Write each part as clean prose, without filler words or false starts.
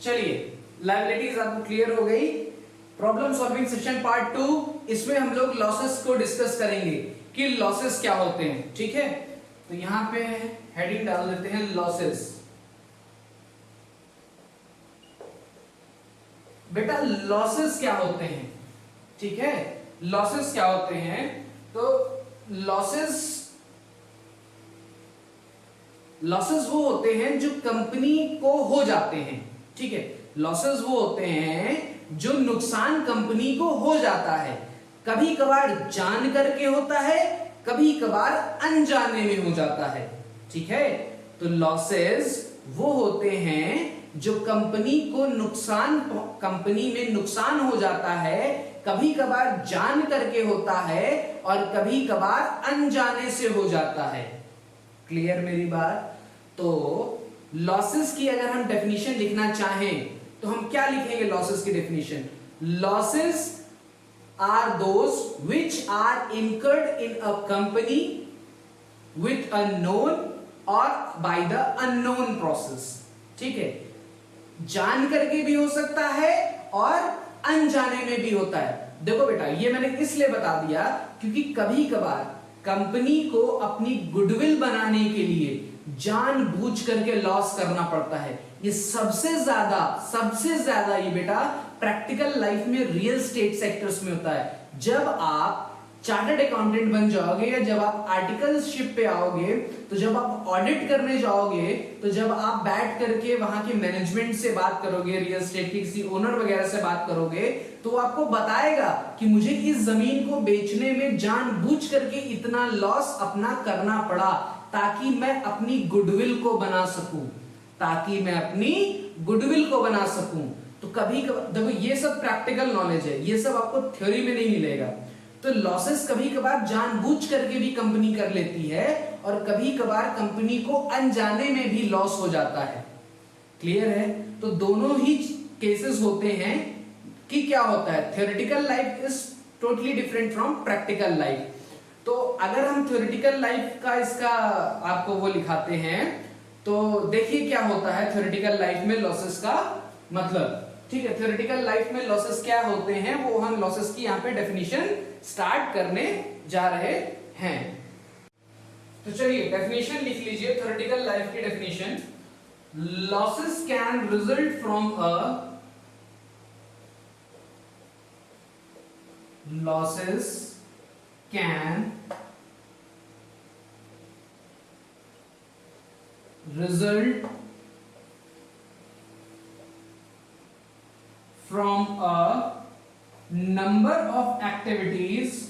चलिए, लायबिलिटीज आपको क्लियर हो गई। प्रॉब्लम सॉल्विंग सेशन पार्ट 2, इसमें हम लोग लॉसेस को डिस्कस करेंगे कि लॉसेस क्या होते हैं। ठीक है, तो यहां पे हेडिंग डाल देते हैं लॉसेस। बेटा लॉसेस क्या होते हैं? ठीक है, लॉसेस क्या होते हैं? तो लॉसेस वो होते हैं जो कंपनी को हो जाते हैं। ठीक है, लॉसेस वो होते हैं जो नुकसान कंपनी को हो जाता है। कभी कभार जान करके होता है, कभी कभार अनजाने में हो जाता है। ठीक है, तो लॉसेस वो होते हैं जो कंपनी में नुकसान हो जाता है, कभी कभार जान करके होता है और कभी कभार अनजाने से हो जाता है। क्लियर मेरी बात? तो लॉसेस की अगर हम डेफिनेशन लिखना चाहें तो हम क्या लिखेंगे? लॉसेस की definition, losses are those which are incurred in a company with a known or by the unknown process. ठीक है, जान करके भी हो सकता है और अनजाने में भी होता है। देखो बेटा, ये मैंने इसलिए बता दिया क्योंकि कभी कभार कंपनी को अपनी गुडविल बनाने के लिए जानबूझ करके लॉस करना पड़ता है। ये सबसे ज्यादा ये बेटा प्रैक्टिकल लाइफ में रियल स्टेट सेक्टर्स में होता है। जब आप चार्टर्ड अकाउंटेंट बन जाओगे या जब आप आर्टिकलशिप पे आओगे, तो जब आप ऑडिट करने जाओगे, तो जब आप बैठ करके वहां के मैनेजमेंट से बात करोगे, रियल एस्टेट के किसी ओनर वगैरह से बात करोगे, तो आपको बताएगा कि मुझे इस जमीन को बेचने में जानबूझ करके इतना लॉस अपना करना पड़ा ताकि मैं अपनी गुडविल को बना सकूं। तो कभी देखो, ये सब प्रैक्टिकल नॉलेज है, ये सब आपको थ्योरी में नहीं मिलेगा। तो लॉसेस कभी कभार जानबूझ करके भी कंपनी कर लेती है और कभी कभार कंपनी को अनजाने में भी लॉस हो जाता है। क्लियर है? तो दोनों ही केसेस होते हैं कि क्या होता है, theoretical life is totally different from practical life. तो अगर हम थ्योरेटिकल लाइफ का इसका आपको वो लिखाते हैं, तो देखिए क्या होता है थ्योरेटिकल लाइफ में लॉसेस का मतलब। ठीक है, थ्योरेटिकल लाइफ में लॉसेस क्या होते हैं वो हम लॉसेस की यहाँ पे डेफिनेशन स्टार्ट करने जा रहे हैं। तो चलिए डेफिनेशन लिख लीजिए, थ्योरेटिकल लाइफ की definition. Losses can result from a number of activities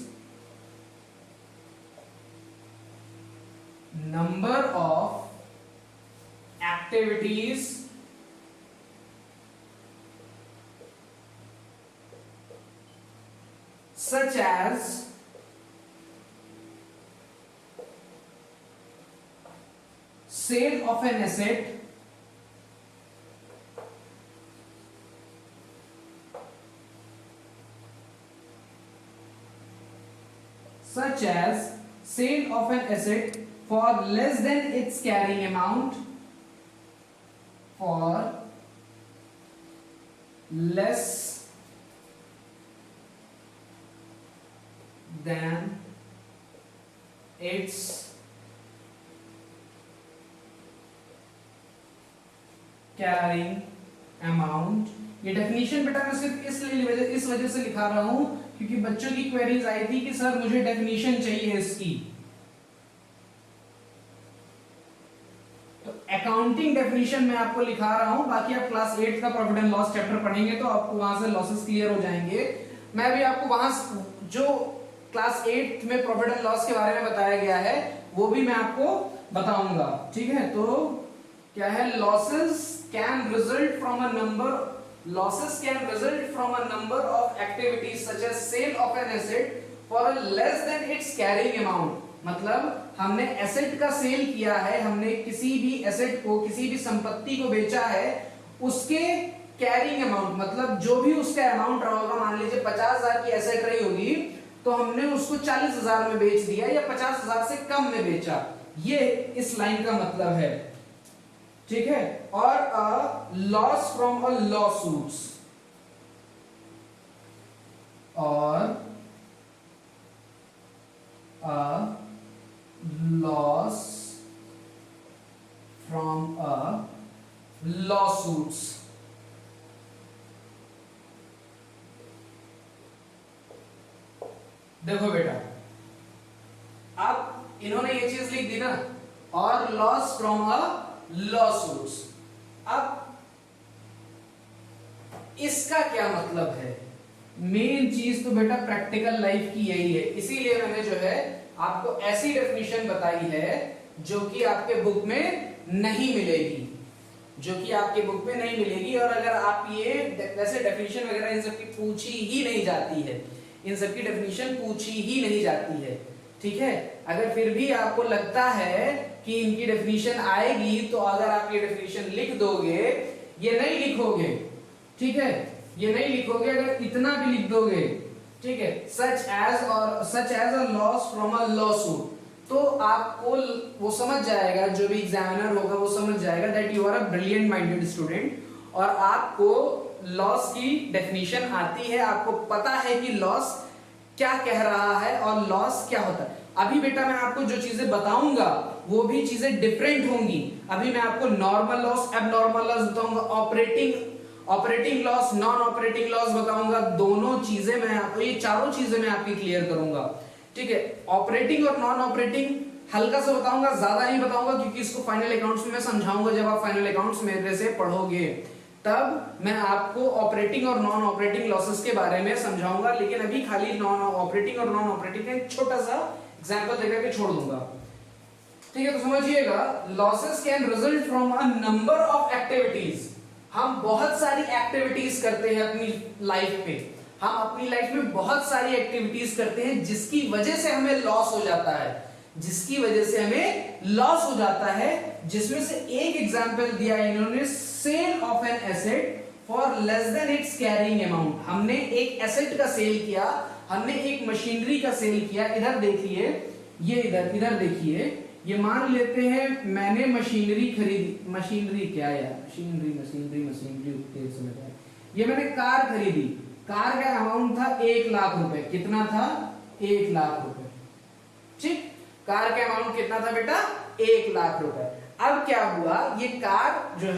such as sale of an asset, for less than its carrying amount, ये डेफिनेशन बेटा मैं सिर्फ इस वजह से लिखा रहा हूं क्योंकि बच्चों की क्वेरीज आई थी कि सर मुझे डेफिनेशन चाहिए इसकी। तो अकाउंटिंग डेफिनेशन मैं आपको लिखा रहा हूं, बाकी आप क्लास 8 का प्रॉफिट एंड लॉस चैप्टर पढ़ेंगे तो आपको वहां से लॉसेस क्लियर हो जाएंगे। मैं भी आपको वहां जो क्लास 8 में प्रॉफिट एंड लॉस के बारे में बताया गया है वो भी मैं आपको बताऊंगा। ठीक है, तो क्या है, losses can result from a number of activities such as sale of an asset for a less than its carrying amount। मतलब हमने एसेट का सेल किया है, हमने किसी भी एसेट को, किसी भी संपत्ति को बेचा है, उसके कैरिंग अमाउंट मतलब जो भी उसका अमाउंट रहा होगा, मान लीजिए 50,000 की एसेट रही होगी तो हमने उसको 40,000 में बेच दिया या 50,000 से कम में बेचा। ये इस लाइन का मतलब है। ठीक है, और a loss from a lawsuits, और a loss from a lawsuits. देखो बेटा, अब इन्होंने ये चीज लिख दी ना, और loss from a law suits. अब इसका क्या मतलब है? मेन चीज तो बेटा प्रैक्टिकल लाइफ की यही है, इसीलिए मैंने जो है आपको ऐसी डेफिनेशन बताई है जो कि आपके बुक में नहीं मिलेगी, जो कि आपके बुक में नहीं मिलेगी। और अगर आप ये वैसे डेफिनेशन वगैरह इन सब की पूछी ही नहीं जाती है, इन सब की डेफिनेशन पूछी ही नहीं जाती है, ठीक है। अगर फिर भी आपको लगता है कि इनकी डेफिनेशन आएगी, तो अगर आप ये डेफिनेशन लिख दोगे, ये नहीं लिखोगे, ठीक है, ये नहीं लिखोगे, अगर इतना भी लिख दोगे, ठीक है, such as a loss from a lawsuit, तो आपको वो समझ जाएगा, जो भी एग्जामिनर होगा वो समझ जाएगा that you are a brilliant minded student, और आपको लॉस की डेफिनेशन आती है, आपको पता है कि लॉस क्या कह रहा है और लॉस क्या होता है। अभी बेटा मैं आपको जो चीजें बताऊंगा वो भी चीजें डिफरेंट होंगी। अभी मैं आपको नॉर्मल लॉस, एबनॉर्मल लॉस बताऊंगा, operating loss, non operating loss बताऊंगा, दोनों चीजें मैं आपको, ये चारों चीजें मैं आपकी क्लियर करूंगा, ठीक है। ऑपरेटिंग और नॉन ऑपरेटिंग हल्का सा बताऊंगा, ज्यादा नहीं बताऊंगा, क्योंकि इसको फाइनल अकाउंट्स में मैं समझाऊंगा। जब आप फाइनल अकाउंट्स मेरे से पढ़ोगे तब मैं आपको ऑपरेटिंग और नॉन ऑपरेटिंग लॉसेस के बारे में समझाऊंगा, लेकिन अभी खाली नॉन ऑपरेटिंग और नॉन ऑपरेटिंग का एक छोटा सा एग्जांपल देकर के छोड़ दूंगा, ठीक है। तो समझिएगा, losses can result from a number of activities. हम बहुत सारी एक्टिविटीज करते हैं अपनी लाइफ में, हम अपनी लाइफ में बहुत सारी एक्टिविटीज करते हैं जिसकी वजह से हमें लॉस हो जाता है, जिसकी वजह से हमें लॉस हो जाता है, जिसमें से एक एग्जांपल दिया इन्होंने, sale of an asset for less than its carrying amount. हमने एक एसेट का सेल किया, हमने एक मशीनरी का सेल किया। इधर देखिए, ये इधर देखिए, ये मान लेते हैं मैंने मशीनरी खरीदी, मशीनरी क्या यार, मशीनरी तेज समझ आया, ये मैंने कार खरीदी, कार का अमाउंट था 1 लाख रुपए। कितना था? 1 लाख रुपए, ठीक। कार का अमाउंट कितना था बेटा? 1 लाख रुपए। अब क्या हुआ, ये कार जो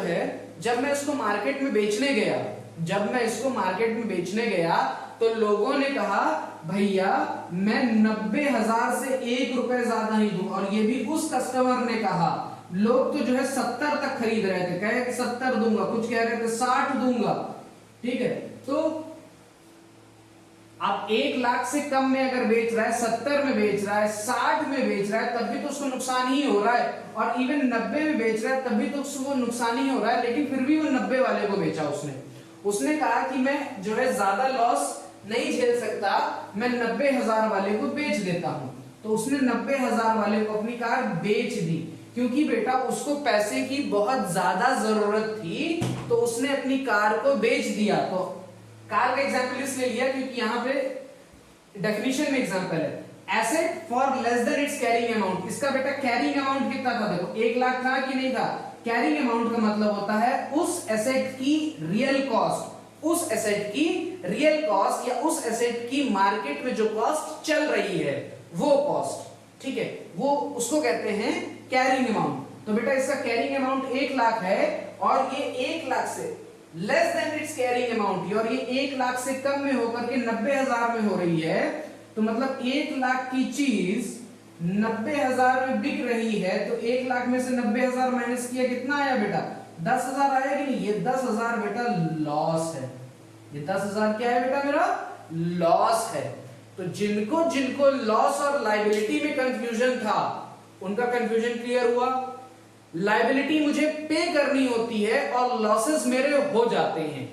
है जब मैं इसको मार्केट में बेचने गया, तो लोगों ने कहा भैया मैं 90,000 से 1 रुपए ज्यादा नहीं दूंगा, और ये भी उस कस्टमर ने कहा। लोग तो जो है 70 तक खरीद रहे थे, कहे कि 70 दूंगा, कुछ कह रहे थे 60 दूंगा, ठीक है। तो आप 1 लाख से कम में अगर बेच रहा है, 70 में बेच रहा है, 60 में बेच रहा है, तब भी तो उसको नुकसान ही हो रहा है, और इवन 90 में बेच रहा है तब भी तो उसको नुकसान ही हो रहा है। लेकिन फिर भी वो 90 वाले को बेचा। उसने कहा कि मैं जो है ज्यादा लॉस नहीं झेल सकता, मैं 90,000 वाले को बेच देता हूं। तो उसने 90,000 वाले को अपनी कार बेच दी, क्योंकि बेटा उसको पैसे की बहुत ज्यादा जरूरत थी, तो उसने अपनी कार को बेच दिया। तो कार का एग्जांपल इसलिए लिया क्योंकि यहां पे डेफिनेशन में एग्जांपल है, asset for less than its carrying amount. इसका बेटा कैरिंग अमाउंट कितना था? देखो 1 लाख था कि नहीं था? कैरिंग अमाउंट का मतलब होता है उस एसेट की रियल कॉस्ट, उस एसेट की रियल कॉस्ट, या उस एसेट की मार्केट में जो कॉस्ट चल रही है वो कॉस्ट, ठीक है, वो उसको कहते हैं कैरिंग अमाउंट। तो बेटा इसका कैरिंग अमाउंट 1 लाख है, और ये 1 लाख से less than its carrying amount, और ये 1 लाख से कम में होकर के 90,000 में हो रही है। तो मतलब 1 लाख की चीज 90,000 में बिक रही है, तो 1 लाख में से 90,000 माइनस किया, कितना आया बेटा? 10,000 आया कि नहीं? ये 10,000 बेटा लॉस है। ये 10,000 क्या है बेटा? मेरा लॉस है। तो जिनको लॉस और लायबिलिटी में कंफ्यूजन था, उनका कंफ्यूजन क्लियर हुआ। लायबिलिटी मुझे पे करनी होती है और लॉसेस मेरे हो जाते हैं।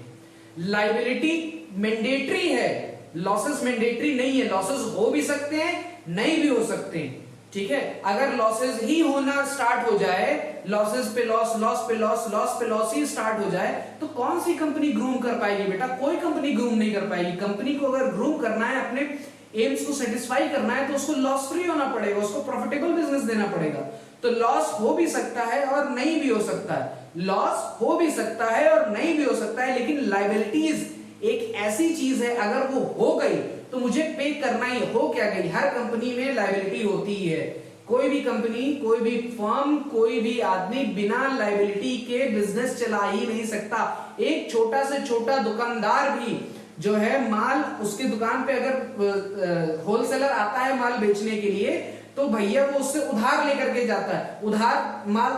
लायबिलिटी मैंडेटरी है, लॉसेस मैंडेटरी नहीं है। लॉसेस हो भी सकते हैं, नहीं भी हो सकते हैं, ठीक है। अगर लॉसेस ही होना स्टार्ट हो जाए, लॉसेस पे लॉस, लॉस पे लॉस, लॉस पे लॉस ही स्टार्ट हो जाए, तो कौन सी कंपनी ग्रूम कर पाएगी बेटा? कोई कंपनी ग्रूम नहीं कर पाएगी। कंपनी को अगर ग्रूम करना है, अपने एम्स को सेटिस्फाई करना है, तो उसको लॉस फ्री होना पड़ेगा, उसको प्रॉफिटेबल बिजनेस देना पड़ेगा। तो लॉस हो भी सकता है और नहीं भी हो सकता है, लॉस हो भी सकता है और नहीं भी हो सकता है, लेकिन लायबिलिटीज एक ऐसी चीज है, अगर वो हो गई तो मुझे पे करना ही। हो क्या गई, हर कंपनी में लायबिलिटी होती है। कोई भी कंपनी, कोई भी फर्म, कोई भी आदमी बिना लायबिलिटी के बिजनेस चला ही नहीं सकता। एक छोटा से छोटा दुकानदार भी जो है, माल उसकी दुकान पे अगर होलसेलर आता है माल बेचने के लिए, तो भैया वो उससे उधार लेकर के जाता है, उधार माल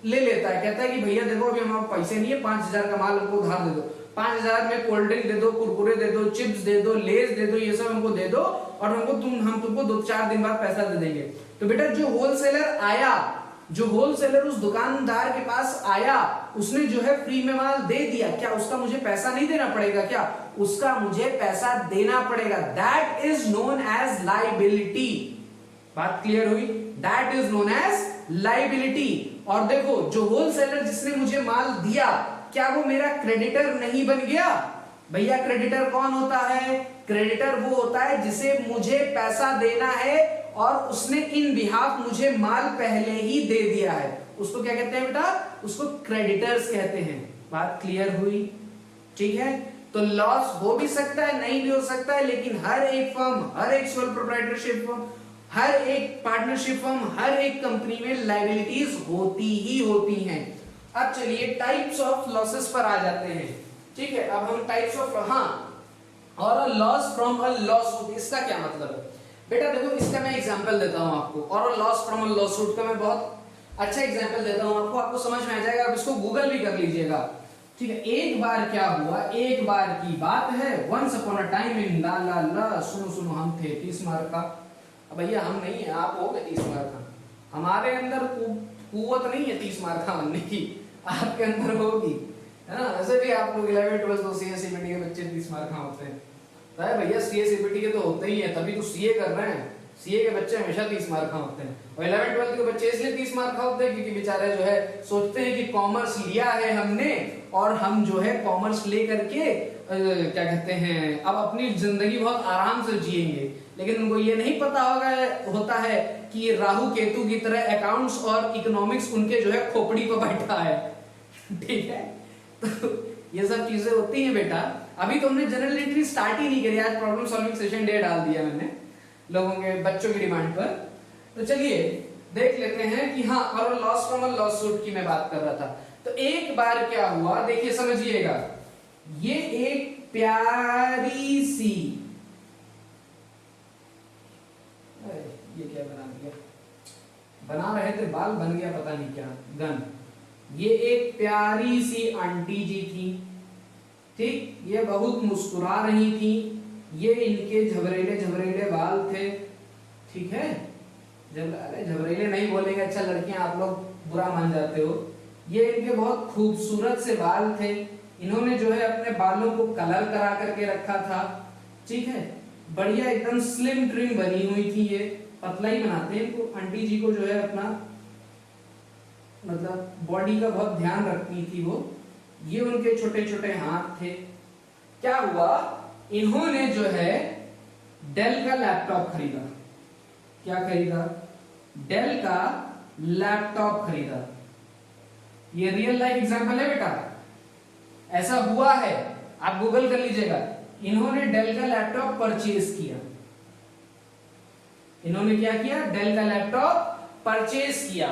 ले लेता है, कहता है कि भैया देखो अभी हमारे पैसे नहीं है, 5,000 का माल हमको उधार दे दो, 5,000 में कोल्ड ड्रिंक दे दो, कुरकुरे दे दो, चिप्स दे दो, लेस दे दो, ये सब हमको दे दो और हम तुमको 2-4 दिन बाद पैसा दे देंगे। तो बेटा जो होलसेलर आया, जो होलसेलर उस दुकानदार के पास आया, उसने जो है फ्री में माल दे दिया, क्या उसका मुझे पैसा नहीं देना पड़ेगा? क्या उसका मुझे पैसा देना पड़ेगा। That is known as liability. बात क्लियर हुई? That is known as liability. और देखो जो होलसेलर जिसने मुझे माल दिया, क्या वो मेरा क्रेडिटर नहीं बन गया? भैया क्रेडिटर कौन होता है? क्रेडिटर वो होता है जिसे मुझे पैसा देना है और उसने इन बिहाफ मुझे माल पहले ही दे दिया है, उसको क्या कहते हैं बेटा? उसको क्रेडिटर्स कहते हैं। बात क्लियर हुई? ठीक है, तो लॉस हो भी सकता है, नहीं भी हो सकता है, लेकिन हर एक फर्म, हर एक सोल प्रोप्राइटरशिप फर्म, हर एक पार्टनरशिप फर्म, हर एक कंपनी में लायबिलिटीज होती ही होती हैं। अब चलिए टाइप्स ऑफ लॉसेस पर आ जाते हैं। ठीक है, अब हम टाइप्स ऑफ, और a loss from a lawsuit, इसका क्या मतलब है बेटा? देखो इसका मैं एग्जांपल देता हूं आपको, और a loss from a lawsuit का मैं बहुत अच्छा एग्जांपल देता हूं आपको, आपको समझ में आ जाएगा। अब इसको गूगल भी कर लीजिएगा। ठीक है, एक बार क्या हुआ, एक बार की बात है, once upon a time in ला ला ला, सुनो सुनो हम थे 30 मार्क का। अब भैया हम नहीं है, आप हो गए 30 मार्क का, हमारे अंदर कुव्वत नहीं है 30 मार्क का बनने की, आपके अंदर होगी, है ना? वैसे भी आप लोग 11 12 तो सीए सीबीटी के बच्चे 30 मार्क का होते हैं, तो भैया सीए सीबीटी के तो होते ही है, तभी तो सीए कर रहे हैं। सीए के बच्चे हमेशा 30 मार्क का होते हैं, और 11 12 के बच्चे इसलिए 30 मार्क का होते हैं क्योंकि बेचारे जो है सोचते हैं कि कॉमर्स लिया है हमने और हम जो है कॉमर्स लेकर के क्या कहते हैं, अब अपनी जिंदगी बहुत आराम से जिएंगे। लेकिन उनको ये नहीं पता होता है कि राहु केतु की तरह अकाउंट्स और इकोनॉमिक्स उनके जो है खोपड़ी पर बैठा है। ठीक है, तो ये सब चीजें होती हैं बेटा। अभी तो हमने जनरल एंट्री स्टार्ट ही नहीं करी, आज प्रॉब्लम सॉल्विंग सेशन डे डाल दिया मैंने लोगों के बच्चों की डिमांड पर। तो चलिए देख लेते हैं कि हाँ, और लॉस फ्रॉम अ लॉसूट की मैं बात कर रहा था। तो एक बार क्या हुआ, देखिए समझिएगा, ये एक प्यारी सी, ये क्या बना दिया, बना रहे थे बाल, बन गया पता नहीं क्या गन। ये एक प्यारी सी आंटी जी थी, ठीक, ये बहुत मुस्कुरा रही थी, ये इनके झबरेले झबरेले बाल थे। ठीक है, अरे झबरेले नहीं बोलेंगे, अच्छा लड़कियां आप लोग बुरा मान जाते हो। ये इनके बहुत खूबसूरत से बाल थे, इन्होंने जो है अपने बालों को कलर करा करके रखा था। ठीक है, बढ़िया एकदम स्लिम ट्रिम बनी हुई थी, ये पतला ही बनाते हैं इनको, आंटी जी को जो है अपना मतलब बॉडी का बहुत ध्यान रखती थी वो। ये उनके छोटे छोटे हाथ थे। क्या हुआ, इन्होंने जो है डेल का लैपटॉप खरीदा। क्या खरीदा? डेल का लैपटॉप खरीदा। ये रियल लाइफ एग्जांपल है बेटा, ऐसा हुआ है, आप गूगल कर लीजिएगा। इन्होंने डेल का लैपटॉप परचेज किया। इन्होंने क्या किया? डेल का लैपटॉप परचेज किया।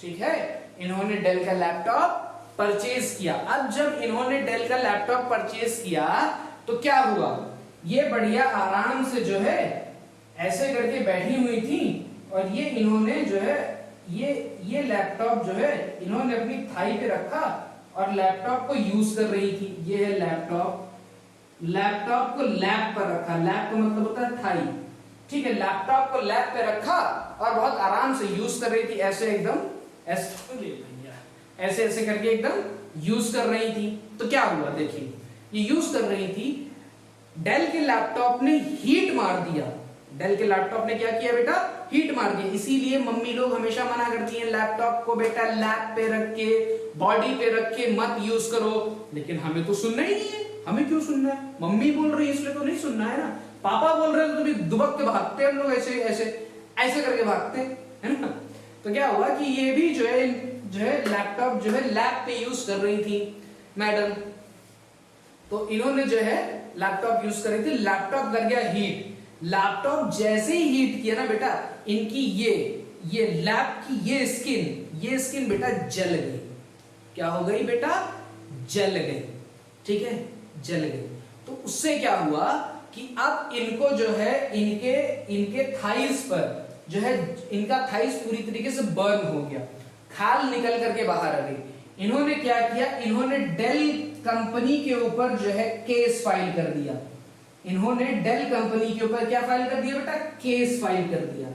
ठीक है, इन्होंने डेल का लैपटॉप परचेज किया। अब जब इन्होंने डेल का लैपटॉप परचेज किया तो क्या हुआ, ये बढ़िया आराम से जो है ऐसे करके बैठी हुई थी, और ये इन्होंने जो है ये लैपटॉप जो है इन्होंने अपनी थाई पे रखा और लैपटॉप को यूज कर रही थी। ये है लैपटॉप, लैपटॉप को लैप पर रखा, लैप का मतलब होता है थाई। ठीक है, लैपटॉप को लैप पे रखा और बहुत आराम से यूज कर रही थी, ऐसे एकदम ऐसे ऐसे करके एकदम यूज कर रही थी। तो क्या हुआ, देखिए ये यूज कर रही थी, डेल के लैपटॉप ने हीट मार दिया। डेल के लैपटॉप ने क्या किया बेटा? हीट मार दिया। इसीलिए मम्मी लोग हमेशा मना करती हैं लैपटॉप को बेटा लैप पे रख के, बॉडी पे रख के मत यूज करो, लेकिन हमें तो सुनना ही नहीं है। हमें क्यों सुनना है? मम्मी बोल रही है इसलिए तो नहीं सुनना है ना। पापा बोल रहे हैं तो भी दुबक के भागते हैं हम लोग, ऐसे ऐसे ऐसे करके भागते हैं, है ना। तो क्या हुआ कि ये भी जो है लैपटॉप जो है लैब पे यूज कर रही थी मैडम। तो इन्होंने जो है लैपटॉप यूज कर रही थी, लैपटॉप कर गया हीट। लैपटॉप जैसे ही हीट किया ना बेटा, इनकी ये लैब की ये स्किन बेटा जल गई। क्या हो गई बेटा? जल गई। ठीक है, जल गई। तो उससे क्या हुआ कि अब इनको जो है इनके थाइस पर जो है इनका थाइस पूरी तरीके से बर्न हो गया, खाल निकल करके बाहर आ गई। इन्होंने क्या किया, इन्होंने डेल कंपनी के ऊपर जो है केस फाइल कर दिया। इन्होंने डेल कंपनी के ऊपर क्या फाइल कर दिया बेटा? केस फाइल कर दिया।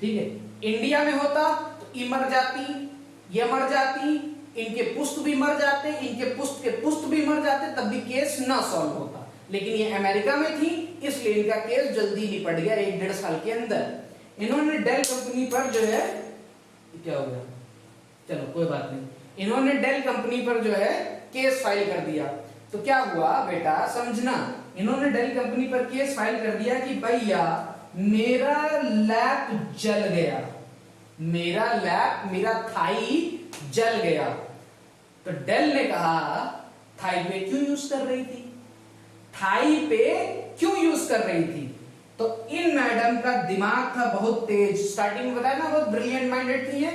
ठीक है, इंडिया में होता तो ये मर जाती, ये मर जाती, इनके पुस्त भी मर जाते, इनके पुस्त के पुस्त भी मर जाते, तब भी केस ना सॉल्व होता। लेकिन ये अमेरिका में थी, इसलिए इनका केस जल्दी निपट गया 1-1.5 साल के अंदर। इन्होंने डेल कंपनी पर जो है क्या हो गया, चलो कोई बात नहीं, इन्होंने डेल कंपनी पर जो है केस फाइल कर दिया। तो क्या हुआ बेटा समझना, इन्होंने डेल कंपनी पर केस फाइल कर दिया कि भैया मेरा लैप जल गया, मेरा थाई जल गया। तो डेल ने कहा थाई पे क्यों यूज कर रही थी, थाई पे क्यों यूज कर रही थी? तो इन मैडम का दिमाग था बहुत तेज, स्टार्टिंग में बताया ना बहुत ब्रिलियंट माइंडेड थी ये।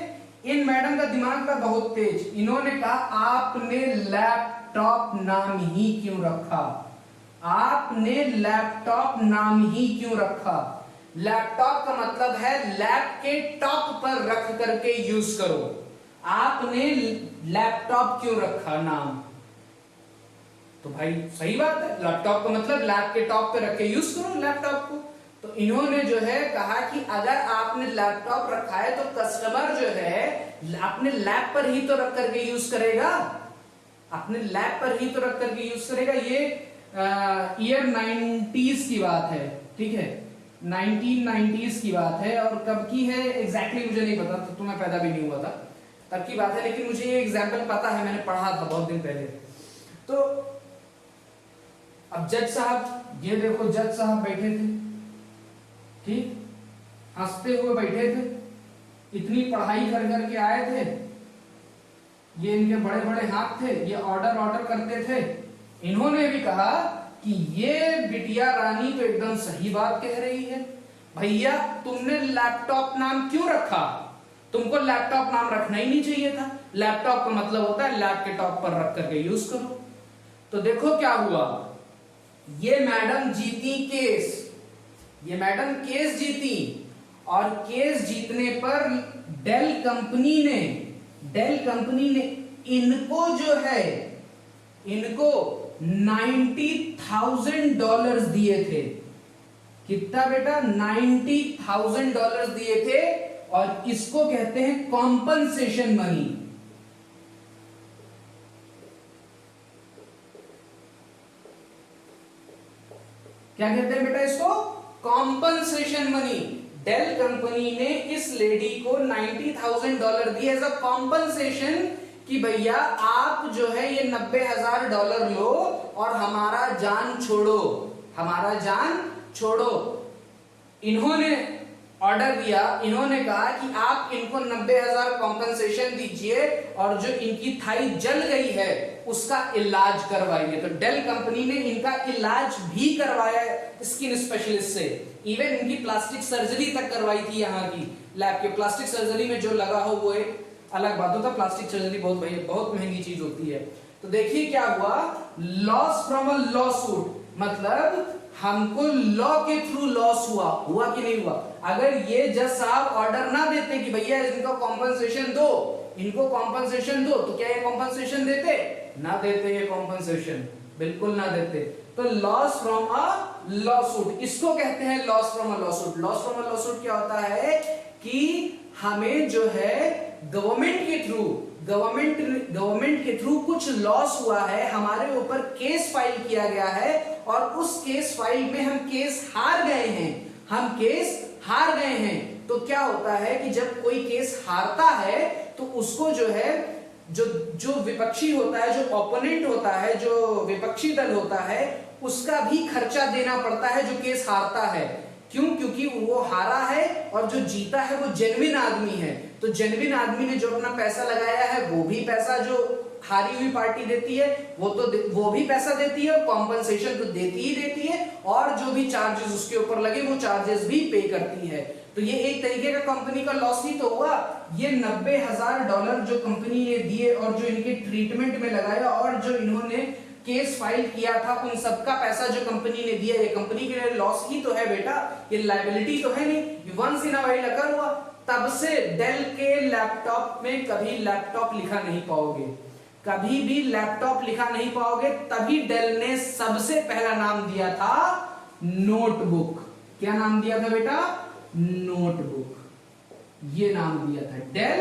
इन मैडम का दिमाग था बहुत तेज। इन्होंने कहा आपने लैपटॉप नाम ही क्यों रखा, आपने लैपटॉप नाम ही क्यों रखा? लैपटॉप का मतलब है लैप के टॉप पर रख करके यूज करो। आपने लैपटॉप क्यों रखा नाम? तो भाई सही बात है, लैपटॉप का मतलब लैप के टॉप पे रख के यूज करो लैपटॉप को। तो इन्होंने जो है कहा कि अगर आपने लैपटॉप रखा है तो कस्टमर जो है अपने लैप पर ही तो रख करके यूज करेगा, अपने लैप पर ही तो रख करके यूज करेगा। ये ईयर 90s की बात है, ठीक है, 1990s की बात है। और कब की है एग्जैक्टली मुझे नहीं पता, तो मैं पैदा भी नहीं हुआ था तब की बात है, लेकिन मुझे ये एग्जाम्पल पता है, मैंने पढ़ा था बहुत दिन पहले। तो अब जज साहब, ये देखो जज साहब बैठे थे, ठीक, हंसते हुए बैठे थे, इतनी पढ़ाई कर करके आए थे, ये इनके बड़े बड़े हाथ थे, ये ऑर्डर करते थे। इन्होंने भी कहा कि ये बिटिया रानी तो एकदम सही बात कह रही है, भैया तुमने लैपटॉप नाम क्यों रखा? तुमको लैपटॉप नाम रखना ही नहीं चाहिए था। लैपटॉप का मतलब होता है लैप के टॉप पर रख करके यूज करो। तो देखो क्या हुआ, ये मैडम जीती केस, ये मैडम केस जीती, और केस जीतने पर डेल कंपनी ने इनको जो है इनको $90,000 दिए थे। कितना बेटा? $90,000 दिए थे, और इसको कहते हैं कॉम्पनसेशन मनी। क्या कहते हैं बेटा इसको? Compensation money. डेल कंपनी ने इस लेडी को $90,000 दिए एज अ कॉम्पनसेशन कि भैया आप जो है ये $90,000 लो और हमारा जान छोड़ो, हमारा जान छोड़ो। इन्होंने ऑर्डर दिया, इन्होंने कहा कि आप इनको 90,000 कॉम्पनसेशन दीजिए और जो इनकी थाई जल गई है उसका इलाज करवाइए। तो डेल कंपनी ने इनका इलाज भी करवाया स्किन स्पेशलिस्ट से, इवन इनकी प्लास्टिक सर्जरी तक करवाई थी। यहाँ की लैब के प्लास्टिक सर्जरी में जो लगा हो वो एक अलग बात होता है, प्लास्टिक सर्जरी बहुत महंगी चीज होती है। तो देखिए क्या हुआ, loss from a law suit, मतलब हमको लॉ के थ्रू लॉस हुआ कि नहीं हुआ? अगर ये जज साहब ऑर्डर ना देते कि भैया इनको कॉम्पनसेशन दो, इनको कॉम्पनसेशन दो, तो क्या ये कॉम्पनसेशन देते? ना देते ये कॉम्पनसेशन, बिल्कुल ना देते। तो loss from a law suit, इसको कहते हैं loss from a law suit. Loss from a law suit क्या होता है कि हमें जो है गवर्नमेंट के थ्रू कुछ लॉस हुआ है, हमारे ऊपर केस फाइल किया गया है, और उस केस फाइल में हम केस हार गए हैं। तो क्या होता है कि जब कोई केस हारता है तो उसको जो है जो विपक्षी होता है, जो ओपोनेंट होता है, जो विपक्षी दल होता है, उसका भी खर्चा देना पड़ता है जो केस हारता है। क्यों? क्योंकि वो हारा है और जो जीता है वो जेन्युइन आदमी है। तो जेन्युइन आदमी ने जो अपना पैसा लगाया है वो भी पैसा जो हारी हुई पार्टी देती है वो भी पैसा देती है, कॉम्पनसेशन तो देती ही देती है, और जो भी चार्जेस उसके ऊपर लगे वो चार्जेस भी पे करती है। तो ये एक तरीके का कंपनी का लॉस ही तो हुआ। ये $90,000 जो कंपनी ने दिए और जो इनके ट्रीटमेंट में लगाया और जो इन्होंने केस फाइल किया था उन सबका पैसा जो कंपनी ने दिया, ये कंपनी के लिए लॉस ही तो है बेटा, ये लायबिलिटी तो है नहीं, वंस इन अ वाइल अकर हुआ। तब से डेल के लैपटॉप में कभी लैपटॉप लिखा नहीं पाओगे, कभी भी लैपटॉप लिखा नहीं पाओगे। तभी डेल ने सबसे पहला नाम दिया था नोटबुक। क्या नाम दिया था बेटा? नोटबुक। ये नाम दिया था डेल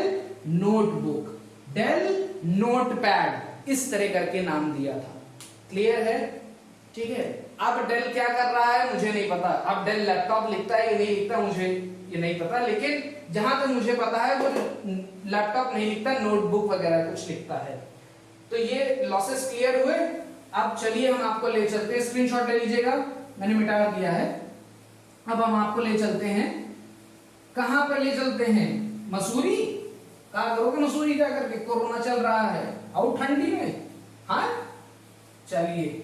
नोटबुक, डेल नोटपैड, इस तरह करके नाम दिया था। क्लियर है? ठीक है। अब डेल क्या कर रहा है मुझे नहीं पता, अब डेल लैपटॉप लिखता है या नहीं लिखता मुझे ये नहीं पता, लेकिन जहां तक मुझे पता है वो लैपटॉप नहीं लिखता, नोटबुक वगैरह कुछ लिखता है। तो ये लॉसेस क्लियर हुए। अब चलिए हम आपको ले चलते हैं, स्क्रीनशॉट ले लीजिएगा, मैंने मिटा दिया है। अब हम आपको ले चलते हैं, कहां पर ले चलते हैं? मसूरी। कहा करोगे मसूरी क्या करके? कोरोना चल रहा है, आओ ठंडी में। हाँ चलिए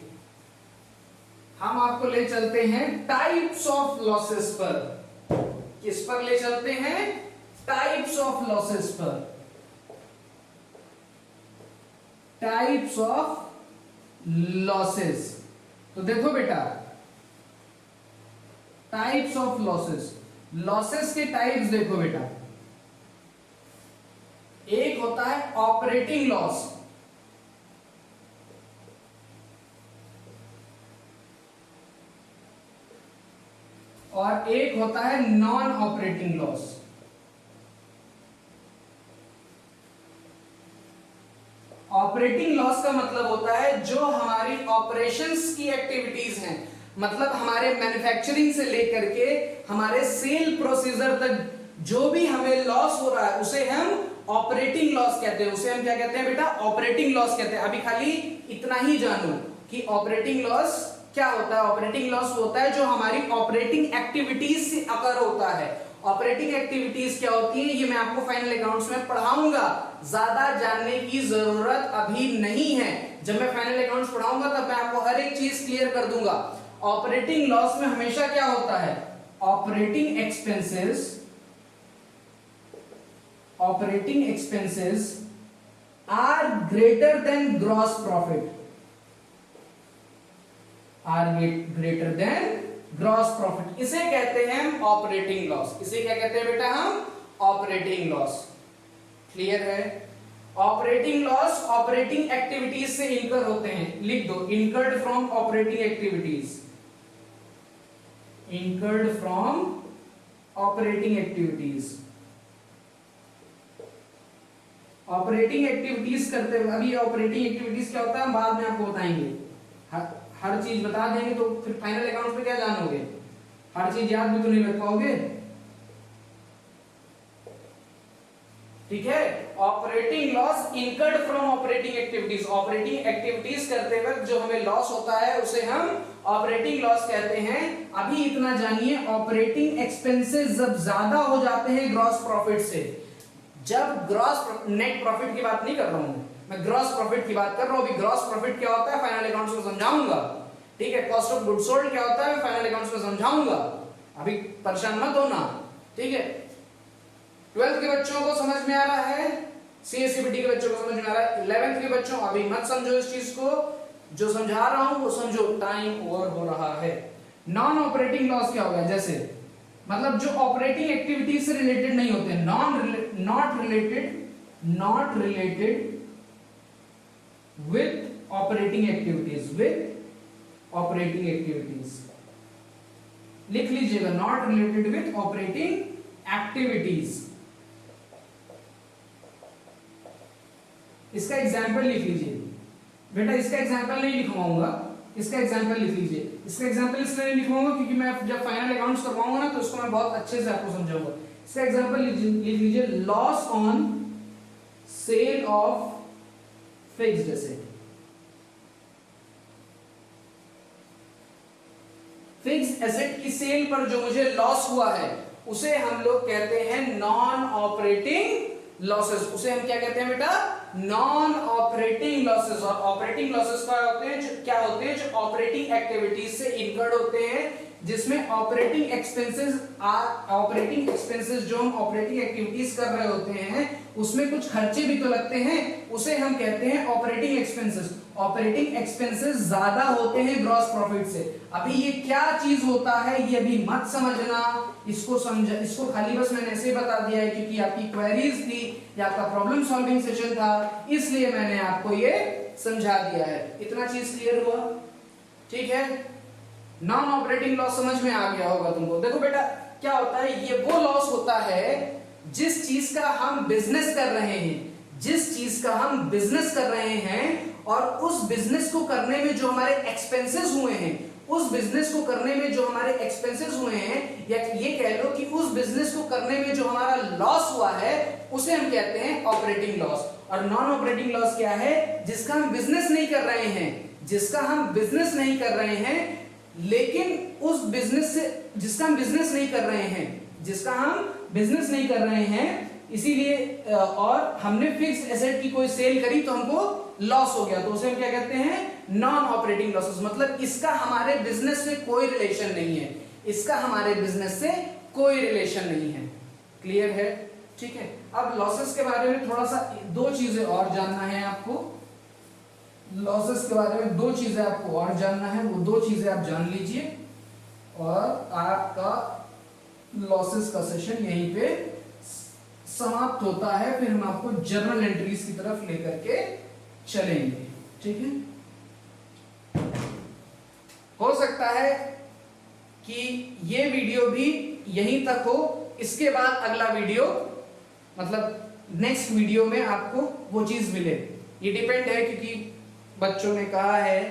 हम आपको ले चलते हैं टाइप्स ऑफ लॉसेस पर। किस पर ले चलते हैं? टाइप्स ऑफ लॉसेस पर। Types of losses. तो देखो बेटा, टाइप्स ऑफ लॉसेस, लॉसेस के टाइप्स देखो बेटा। एक होता है ऑपरेटिंग लॉस, और एक होता है non operating loss. Operating loss का मतलब होता है जो हमारी ऑपरेशंस की एक्टिविटीज हैं, मतलब हमारे मैन्युफैक्चरिंग से लेकर के हमारे सेल प्रोसीजर तक जो भी हमें लॉस हो रहा है उसे हम ऑपरेटिंग लॉस कहते हैं। उसे हम क्या कहते हैं बेटा? ऑपरेटिंग लॉस कहते हैं। अभी खाली इतना ही जानो कि ऑपरेटिंग लॉस क्या होता है। ऑपरेटिंग लॉस होता है जो हमारी ऑपरेटिंग एक्टिविटीज से अकर होता है। ऑपरेटिंग एक्टिविटीज क्या होती है ये मैं आपको फाइनल अकाउंट्स में पढ़ाऊंगा, ज्यादा जानने की जरूरत अभी नहीं है। जब मैं फाइनल अकाउंट्स पढ़ाऊंगा तब मैं आपको हर एक चीज क्लियर कर दूंगा। ऑपरेटिंग लॉस में हमेशा क्या होता है? Operating expenses are greater than gross profit, are greater than gross profit. इसे कहते हैं हम ऑपरेटिंग लॉस। इसे क्या कहते हैं बेटा? हम ऑपरेटिंग लॉस। क्लियर है? ऑपरेटिंग लॉस ऑपरेटिंग एक्टिविटीज से इनकर होते हैं। लिख दो, incurred from operating activities, incurred from operating activities. Operating activities करते हुए, अभी ऑपरेटिंग एक्टिविटीज क्या होता है हम बाद में आपको बताएंगे। हर चीज बता देंगे तो फिर फाइनल अकाउंट्स में क्या जानोगे? हर चीज याद भी तो नहीं रख पाओगे। ठीक है? Operating loss incurred from operating activities, operating activities करते वक्त जो हमें लॉस होता है उसे हम ऑपरेटिंग लॉस कहते हैं। अभी इतना जानिए, ऑपरेटिंग एक्सपेंसेस जब ज्यादा हो जाते हैं ग्रॉस प्रॉफिट से, जब ग्रॉस नेट प्रॉफिट की बात नहीं कर रहा हूं मैं ग्रॉस प्रॉफिट की बात कर रहा हूं। अभी ग्रॉस प्रॉफिट क्या होता है फाइनल अकाउंट्स में समझाऊंगा। ठीक है? कॉस्ट ऑफ गुड्स सोल्ड क्या होता है फाइनल अकाउंट्स में समझाऊंगा, अभी परेशान मत होना। ठीक है? 12th के बच्चों को समझ में आ रहा है, सीएससीबीटी के बच्चों को समझ में आ रहा है। 11th के बच्चों अभी मत समझो इस चीज को, जो समझा रहा हूं वो समझो, टाइम ओवर हो रहा है। नॉन ऑपरेटिंग लॉस क्या होगा? जैसे मतलब जो ऑपरेटिंग एक्टिविटीज से रिलेटेड नहीं होते, not related with operating activities, with operating activities लिख लीजिएगा, not related with operating activities। इसका एग्जाम्पल लिख लीजिए बेटा, इसका एग्जाम्पल नहीं लिखवाऊंगा, इसका एग्जाम्पल लिख लीजिए। इसका एग्जाम्पल इसलिए नहीं लिखवाऊंगा क्योंकि मैं जब फाइनल अकाउंट्स करवाऊंगा ना तो उसको मैं बहुत अच्छे से आपको समझाऊंगा। इसका एग्जाम्पल लिख लीजिए, loss on sale of fixed asset. Fixed asset की सेल पर जो मुझे लॉस हुआ है उसे हम लोग कहते हैं नॉन ऑपरेटिंग लॉसेस। उसे हम क्या कहते हैं बेटा? Non operating losses. और ऑपरेटिंग लॉसेस क्या होते हैं? जो ऑपरेटिंग एक्टिविटीज से इनकर्ड होते हैं, जिसमें ऑपरेटिंग एक्सपेंसेस जो हम ऑपरेटिंग एक्टिविटीज कर रहे होते हैं उसमें कुछ खर्चे भी तो लगते हैं, उसे हम कहते हैं ऑपरेटिंग एक्सपेंसेस। ऑपरेटिंग एक्सपेंसेस ज्यादा होते हैं ग्रॉस प्रॉफिट से। अभी ये क्या चीज होता है ये अभी मत समझना, इसको खाली बस मैंने ऐसे बता दिया है क्योंकि आपकी क्वेरीज थी या आपका प्रॉब्लम सॉल्विंग सेशन था, इसलिए मैंने आपको ये समझा दिया है। इतना चीज क्लियर हुआ? ठीक है, नॉन ऑपरेटिंग लॉस समझ में आ गया होगा तुमको। देखो बेटा क्या होता है, ये वो लॉस होता है जिस चीज का हम बिजनेस कर रहे हैं, जिस चीज का हम बिजनेस कर रहे हैं और उस बिजनेस को करने में जो हमारे एक्सपेंसेस हुए हैं, उस बिजनेस को करने में जो हमारे एक्सपेंसेस हुए हैं, या ये कह लो कि उस बिजनेस को करने में जो हमारा लॉस हुआ है उसे हम कहते हैं ऑपरेटिंग लॉस। और नॉन ऑपरेटिंग लॉस क्या है? जिसका हम बिजनेस नहीं कर रहे हैं, जिसका हम बिजनेस नहीं कर रहे हैं लेकिन उस बिजनेस से, जिसका हम बिजनेस नहीं कर रहे हैं, जिसका हम बिजनेस नहीं कर रहे हैं इसीलिए, और हमने फिक्स्ड एसेट की कोई सेल करी तो हमको लॉस हो गया, तो उसे हम क्या कहते हैं? Non operating losses. मतलब इसका हमारे बिजनेस से कोई रिलेशन नहीं है, इसका हमारे बिजनेस से कोई रिलेशन नहीं है। क्लियर है? ठीक है, अब लॉसेस के बारे में थोड़ा सा दो चीजें और जानना है आपको। लॉसेस के बारे में दो चीजें आपको और जानना है, वो दो चीजें आप जान लीजिए और आपका लॉसेस का सेशन यहीं पे समाप्त होता है। फिर हम आपको जर्नल एंट्रीज की तरफ लेकर के चलेंगे। ठीक है, हो सकता है कि ये वीडियो भी यहीं तक हो, इसके बाद अगला वीडियो मतलब नेक्स्ट वीडियो में आपको वो चीज मिले। ये डिपेंड है क्योंकि बच्चों ने कहा है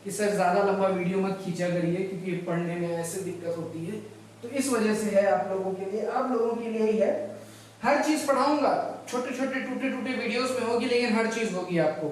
कि सर ज्यादा लंबा वीडियो मत खींचा करिए क्योंकि पढ़ने में ऐसे दिक्कत होती है, तो इस वजह से है आप लोगों के लिए, आप लोगों के लिए ही है। हर चीज पढ़ाऊंगा, छोटे छोटे टूटे टूटे वीडियोस में होगी लेकिन हर चीज होगी आपको।